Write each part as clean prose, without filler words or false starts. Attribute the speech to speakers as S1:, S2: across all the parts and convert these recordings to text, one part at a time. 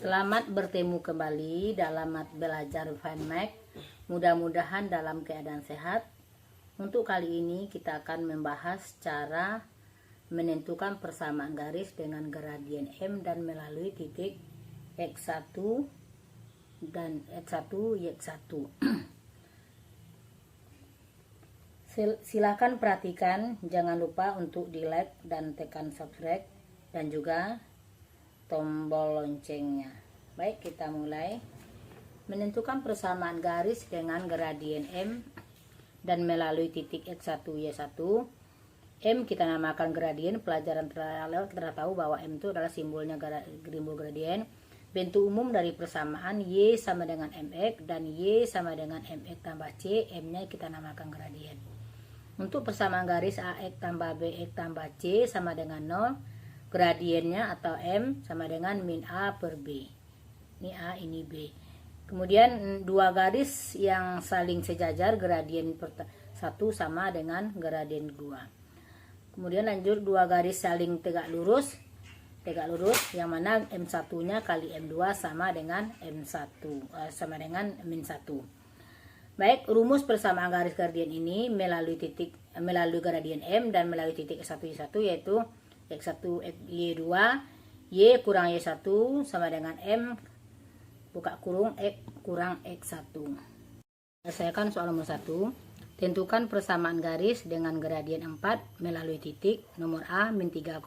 S1: Selamat bertemu kembali dalam belajar FineMath. Mudah-mudahan dalam keadaan sehat. Untuk kali ini kita akan membahas cara menentukan persamaan garis dengan gradien M dan melalui titik X1 dan X1 Y1. Silakan perhatikan, jangan lupa untuk di like dan tekan subscribe dan juga tombol loncengnya. Baik, kita mulai. Menentukan persamaan garis dengan gradien M dan melalui titik X1 Y1. M kita namakan gradien. Pelajaran terakhir kita tahu bahwa M itu adalah simbolnya simbol gradien. Bentuk umum dari persamaan Y sama dengan MX dan Y sama dengan MX tambah C, M nya kita namakan gradien. Untuk persamaan garis AX tambah BX tambah C sama dengan 0, gradiennya atau M sama dengan min A per B. Ini A, ini B. Kemudian dua garis yang saling sejajar, gradien 1 sama dengan gradien 2. Kemudian lanjut dua garis saling tegak lurus, yang mana M1 nya kali M2 sama dengan M1 sama dengan min 1. Baik, rumus persamaan garis gradien ini melalui gradien M dan melalui titik X1 Y1, yaitu X1 Y2 Y kurang Y1 sama dengan M buka kurung X kurang X1. Selesaikan soal nomor 1. Tentukan persamaan garis dengan gradien 4 melalui titik nomor A min 3,2,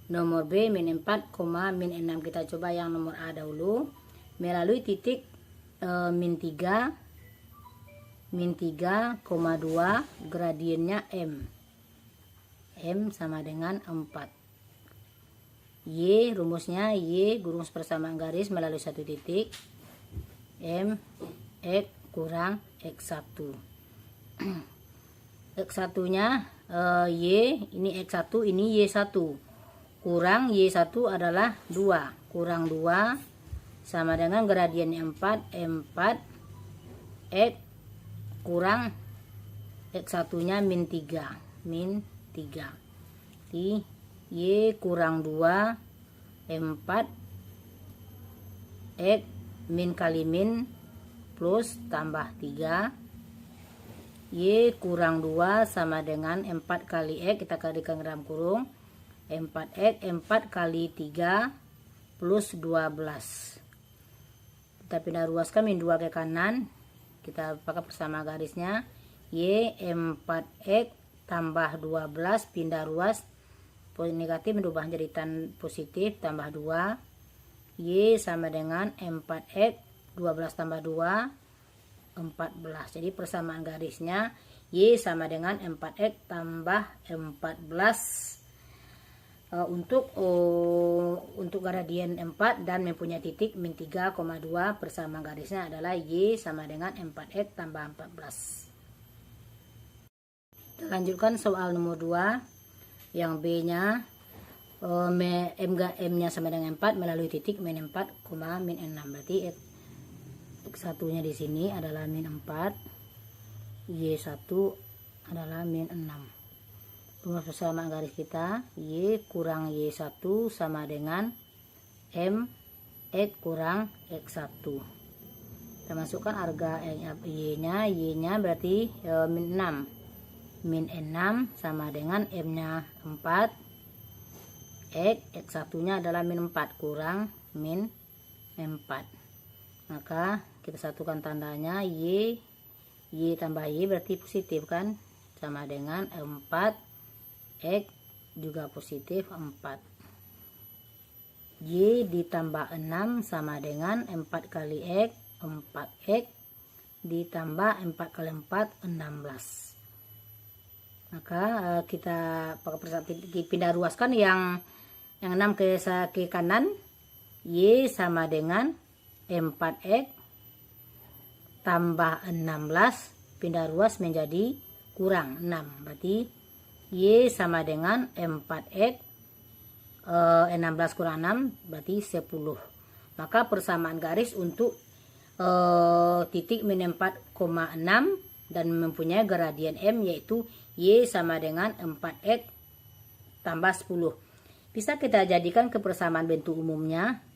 S1: nomor B min 4, min 6. Kita coba yang nomor A dahulu. Melalui titik min 3,2, gradiennya M sama dengan 4. Y rumusnya Y rumus persamaan garis melalui satu titik M X kurang X1. X1 nya Y, ini X1, ini Y1, kurang Y1 adalah 2, kurang 2 sama dengan gradien 4 M4 X kurang X1 nya min 3 di Y kurang 2 M4 X min kali min plus tambah 3 Y kurang 2 sama dengan M4 kali X, kita kalikan dalam kurung 4X, 4 kali 3 plus 12. Kita pindah ruaskan min 2 ke kanan, kita pakai persamaan garisnya Y 4X tambah 12, pindah ruas, negatif berubah jadi positif, tambah 2 Y sama dengan 4X 12 tambah 2 14. Jadi persamaan garisnya Y sama dengan 4X tambah 14 untuk gradien 4 dan mempunyai titik min 3,2. Persamaan garisnya adalah Y sama dengan 4X tambah 14. Kita lanjutkan soal nomor 2 yang B nya M nya sama dengan 4 melalui titik min 4, min 6. Berarti X1 nya di sini adalah min 4, Y1 adalah min 6. Rumus persamaan garis kita Y kurang Y1 sama dengan M X kurang X1. Kita masukkan harga Y nya berarti min 6, min 6 sama dengan M nya 4 X1 nya adalah min 4 kurang min 4. Maka kita satukan tandanya Y tambah Y berarti positif kan, sama dengan 4 X juga positif 4. Y ditambah 6 sama dengan 4 kali X, 4X ditambah 4 kali 4 16. Maka kita pakai pindah ruaskan yang 6 ke kanan. Y sama dengan 4X tambah 16, pindah ruas menjadi kurang 6. Berarti Y sama dengan 4X 16 kurang 6 berarti 10. Maka persamaan garis untuk titik min 4,6 dan mempunyai gradien M yaitu Y sama dengan 4X tambah 10. Bisa kita jadikan kepersamaan bentuk umumnya.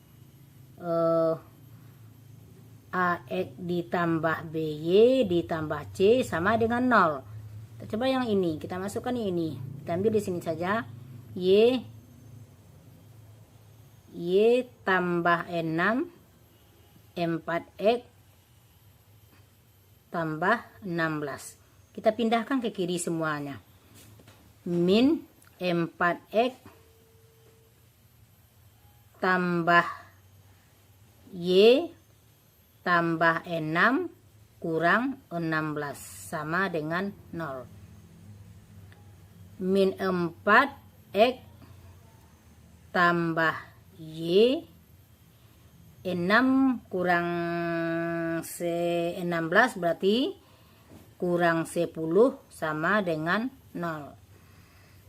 S1: AX ditambah BY ditambah C sama dengan 0. Kita coba yang ini, kita masukkan ini. Kita ambil di sini saja. Y tambah 6 4X tambah 16. Kita pindahkan ke kiri semuanya. Min 4X tambah Y tambah 6 kurang 16 sama dengan 0. Min 4X tambah Y 6 kurang 16 berarti kurang 10 sama dengan 0.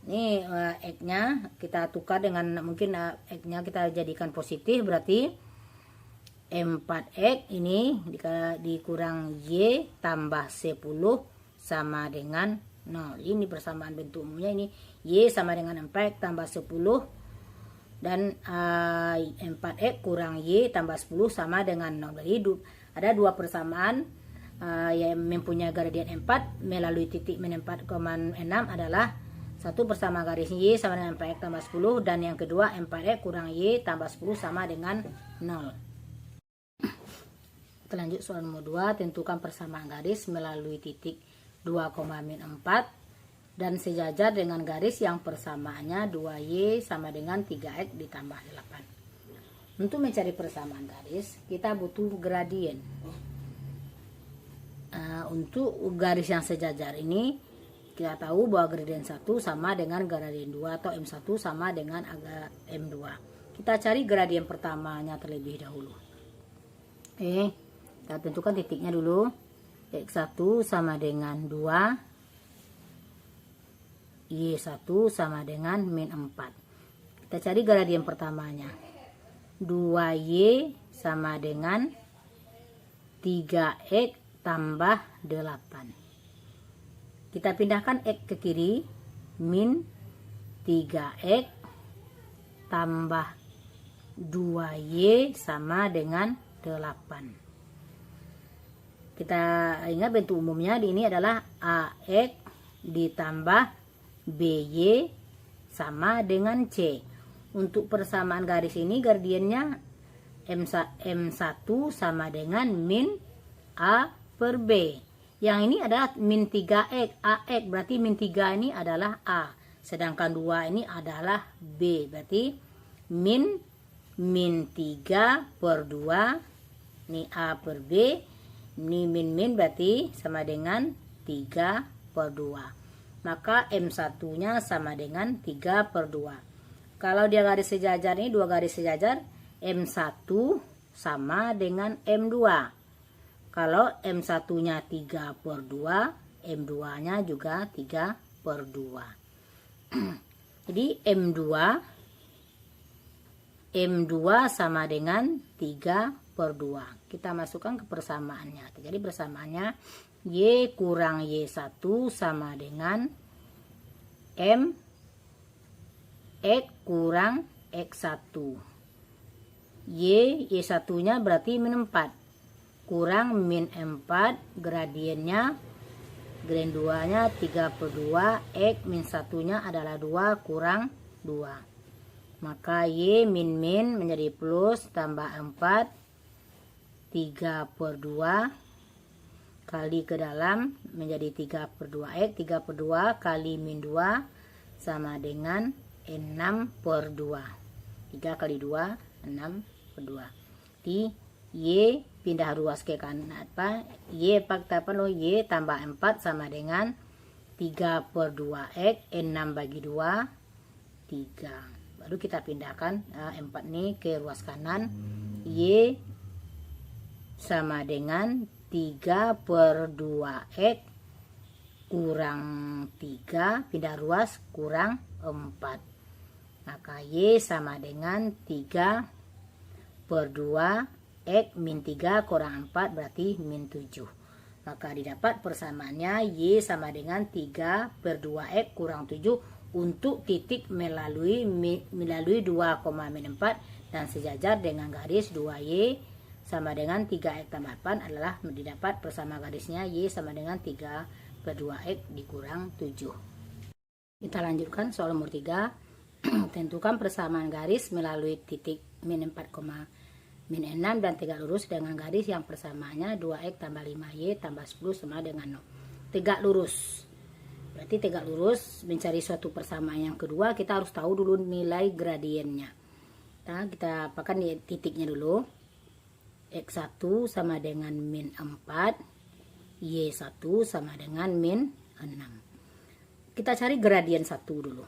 S1: Ini X-nya kita tukar dengan, mungkin X-nya kita jadikan positif, berarti 4X ini dikurang Y tambah 10 sama dengan 0. Ini persamaan bentuk umumnya, ini Y sama dengan 4X tambah 10 dan 4X kurang Y tambah 10 sama dengan 0. Jadi ada dua persamaan yang mempunyai gradien 4 melalui titik min 4,6 adalah satu bersama garis Y sama dengan 4X tambah 10, dan yang kedua 4X kurang Y tambah 10 sama dengan 0. Kita lanjut soal nomor 2. Tentukan persamaan garis melalui titik 2,-4 dan sejajar dengan garis yang persamaannya 2Y sama dengan 3X ditambah 8. Untuk mencari persamaan garis, kita butuh gradien. Untuk garis yang sejajar ini, kita tahu bahwa gradien 1 sama dengan gradien 2 atau M1 sama dengan M2. Kita cari gradien pertamanya terlebih dahulu. Kita tentukan titiknya dulu. X1 sama dengan 2, Y1 sama dengan min 4. Kita cari gradien pertamanya. 2Y sama dengan 3X tambah 8. Kita pindahkan X ke kiri. Min 3X tambah 2Y sama dengan 8. Kita ingat bentuk umumnya di ini adalah AX ditambah BY sama dengan C. Untuk persamaan garis ini gradiennya M1 sama dengan min A per B. Yang ini adalah min 3X, AX berarti min 3 ini adalah A. Sedangkan 2 ini adalah B. Berarti min 3 per 2. Ini A per B. Ini min berarti sama dengan 3 per 2. Maka M1 nya sama dengan 3 per 2. Kalau dia garis sejajar ini, dua garis sejajar, M1 sama dengan M2. Kalau M1 nya 3 per 2, M2 nya juga 3 per 2. Jadi M2 sama dengan 3 per 2. Kita masukkan ke persamaannya. Jadi persamaannya Y kurang Y1 sama dengan M X kurang X1. Y1 nya berarti min 4 kurang min 4, gradiennya gradien 2 nya 3 per 2, X min 1 nya adalah 2 kurang 2. Maka Y min menjadi plus tambah 4 3 per 2 kali ke dalam menjadi 3 per 2X. 3 per 2 kali min 2 sama dengan 6 per 2. 3 kali 2 6 per 2. Di Y pindah ruas ke kanan Y Y tambah 4 sama dengan 3 per 2X. 6 bagi 2 3. Baru kita pindahkan 4 ini ke ruas kanan. Y sama dengan 3 per 2X kurang 3, pindah ruas kurang 4. Maka Y sama dengan 3 per 2X min 3 kurang 4 berarti min 7. Maka didapat persamaannya Y sama dengan 3 per 2X kurang 7 untuk titik melalui 2,-4 dan sejajar dengan garis 2Y sama dengan 3X tambah 8 adalah didapat bersama garisnya Y sama dengan 3/2X dikurang 7. Kita lanjutkan soal nomor 3. Tentukan persamaan garis melalui titik min 4, min 6 dan tegak lurus dengan garis yang persamaannya 2X tambah 5Y tambah 10 sama dengan 0. Tegak lurus. Berarti tegak lurus, mencari suatu persamaan yang kedua kita harus tahu dulu nilai gradiennya. Nah, kita apakan di titiknya dulu. X1 sama dengan min 4, Y1 sama dengan min 6. Kita cari gradien 1 dulu.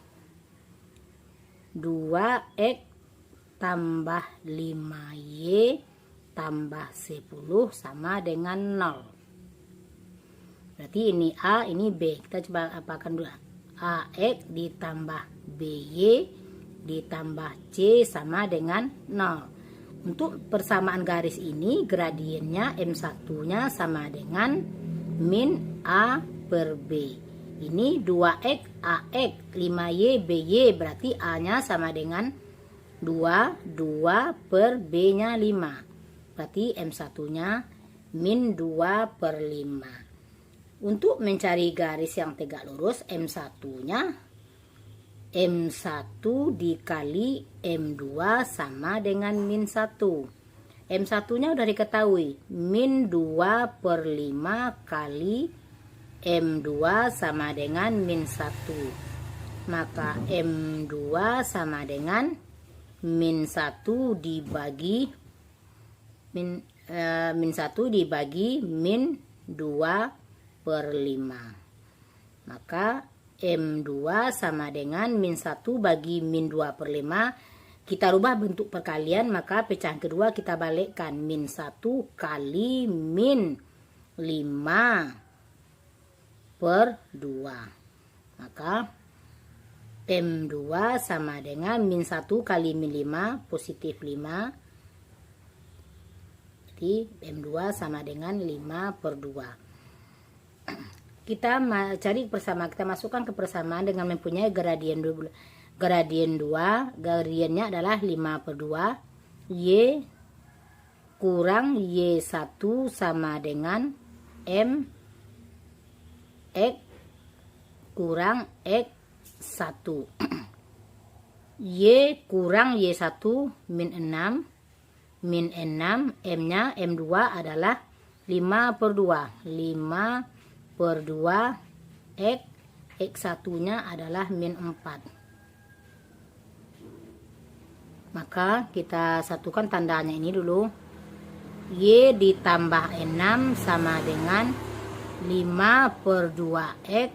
S1: 2X tambah 5Y tambah 10 sama dengan 0. Berarti ini A, ini B. Kita coba apakan dulu. AX ditambah BY ditambah C sama dengan 0. Untuk persamaan garis ini gradiennya M1-nya sama dengan min A per B. Ini 2X AX 5Y BY, berarti A-nya sama dengan 2 per B-nya 5. Berarti M1-nya min 2/5. Untuk mencari garis yang tegak lurus, M1-nya M1 dikali M2 sama dengan min 1. M1-nya udah diketahui, min 2/5 kali M2 sama dengan min 1. Maka M2 sama dengan min 1 dibagi min 1 dibagi min 2/5. Maka M2 sama dengan min 1 bagi min 2/5. Kita rubah bentuk perkalian, maka pecahan kedua kita balikkan. Min 1 kali min 5/2. Maka M2 sama dengan min 1 kali min 5, positif 5. Jadi M2 sama dengan 5/2. Kita cari persamaan, kita masukkan ke persamaan dengan mempunyai gradien 2. Gradiennya adalah 5/2. Y kurang Y1 sama dengan M X kurang X1. Y kurang Y1 min 6. Min 6, M-nya M2 adalah 5/2. 5/2 X. X1-nya adalah min 4. Maka kita satukan tandanya ini dulu. Y ditambah 6 sama dengan 5/2X.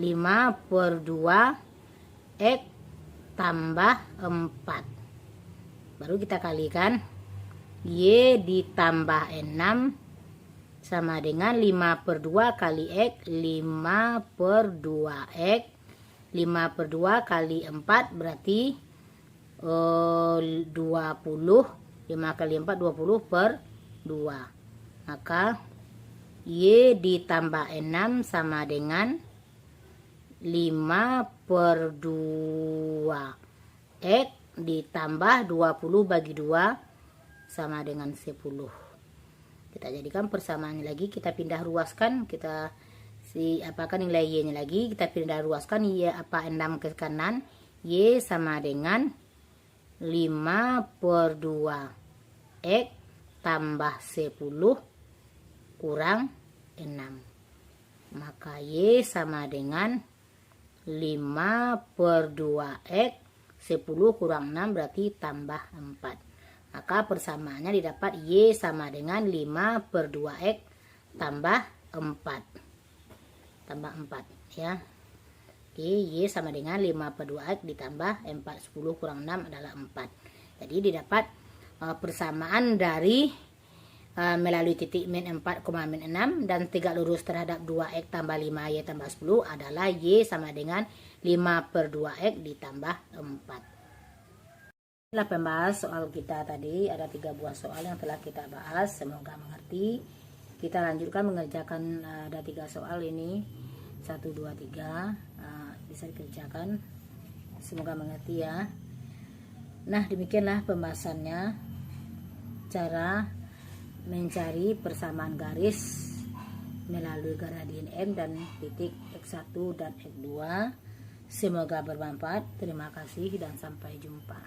S1: 5/2 X tambah 4. Baru kita kalikan. Y ditambah 6 sama dengan 5/2 kali X. 5/2X. 5/2 kali 4 berarti 20. 5 kali 4 20/2. Maka Y ditambah 6 sama dengan 5/2 X ditambah 20 bagi 2 sama dengan 10. Kita jadikan persamaannya lagi, kita pindah ruaskan, kita apakan nilai Y-nya lagi, kita pindah ruaskan. Y 6 ke kanan, Y sama dengan 5/2 X tambah 10 kurang 6. Maka Y sama dengan 5/2 X. 10 kurang 6 berarti tambah 4. Maka persamaannya didapat Y sama dengan 5/2 X tambah 4. Tambah 4 ya. Oke, Y sama dengan 5/2 X ditambah 4. 10 kurang 6 adalah 4. Jadi didapat persamaan dari melalui titik min 4, min 6 dan tegak lurus terhadap 2X tambah 5Y tambah 10 adalah Y sama dengan 5/2X ditambah 4. Inilah pembahas soal kita tadi. Ada 3 buah soal yang telah kita bahas, semoga mengerti. Kita lanjutkan mengerjakan, ada 3 soal ini, 1, 2, 3, bisa dikerjakan, semoga mengerti ya. Nah, demikianlah pembahasannya, cara mencari persamaan garis melalui gradien M dan titik X1 dan X2. Semoga bermanfaat. Terima kasih dan sampai jumpa.